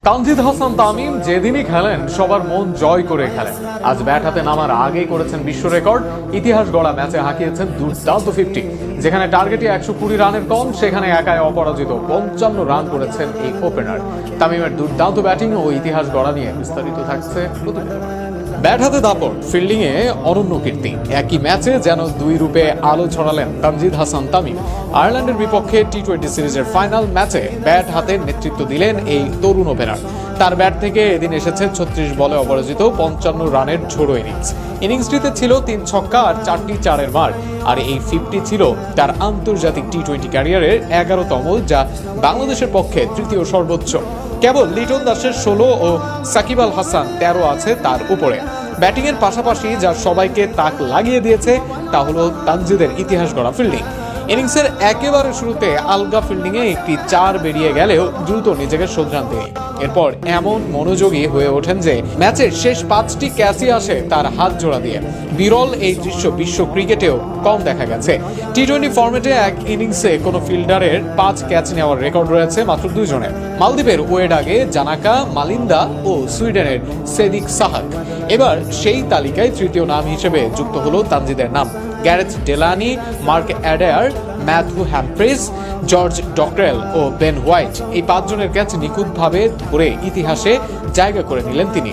তানজিদ হাসান তামিম যেদিনই খেলেন সবার মন জয় করে খেলেন। আজ ব্যাট হাতে নামার আগেই করেছেন বিশ্ব রেকর্ড। ইতিহাস গড়া ম্যাচে হাঁকিয়েছেন দুর্দান্ত 50। যেখানে টার্গেটে 120 রানের কম, সেখানে একাই অপরাজিত 55 রান করেছেন এই ওপেনার। তামিমের দুর্দান্ত ব্যাটিং ও ইতিহাস গড়া নিয়ে বিস্তারিত থাকছে প্রতিবেদন। ব্যাট হাতে দাপট, ফিল্ডিং এ অনন্য কীর্তি, একই ম্যাচে যেন দুই রূপে আলো ছড়ালেন তানজিদ হাসান তামিম। আয়ারল্যান্ডের বিপক্ষে টি-20 সিরিজের ফাইনাল ম্যাচে ব্যাট হাতে নেতৃত্ব দিলেন এই তরুণ ওপেনার। তার ব্যাট থেকে এদিন এসেছে 36 বলে অপরাজিত 55 রানের ঝোড়ো ইনিংসটিতে ছিল 3 ছক্কা আর 4টি চারের মার। আর এই 50 ছিল তার আন্তর্জাতিক টি-20 ক্যারিয়ারের 11তম, যা বাংলাদেশের পক্ষে তৃতীয় সর্বোচ্চ। কেবল লিটন দাসের 16 ও সাকিব আল হাসান 13 আছে তার উপরে। ব্যাটিংয়ের পাশাপাশি যা সবাইকে তাক লাগিয়ে দিয়েছে তা হলো তানজিদের ইতিহাস গড়া ফিল্ডিং। ইনিংসের একেবারে শুরুতে আলগা ফিল্ডিংয়ে একটি 4 বেরিয়ে গেলেও দ্রুত নিজেকে শোধরান তিনি। এরপর এমন মনোযোগী হয়ে ওঠেন যে ম্যাচের শেষ 5টি ক্যাচই আসে তার হাত জোড়া দিয়ে। বিরল এই দৃশ্য বিশ্ব ক্রিকেটেও কম দেখা গেছে। টি-20 ফরম্যাটে এক ইনিংসে কোনো ফিল্ডারের 5 ক্যাচ নেওয়ার রেকর্ড রয়েছে মাত্র 2 জনের। মালদ্বীপের ওয়েডাগে জানাকা মালিন্দা ও সুইডেনের সেদিক সাহাক। এবার সেই তালিকায় তৃতীয় নাম হিসেবে যুক্ত হলো তানজিদের নাম। Gareth Delaney, Mark Adair, Matthew Humphries, George Dockrell ও বেন হোয়াইট, এই 5 জনের ক্যাচ নিখুঁতভাবে ধরে ইতিহাসে জায়গা করে নিলেন তিনি।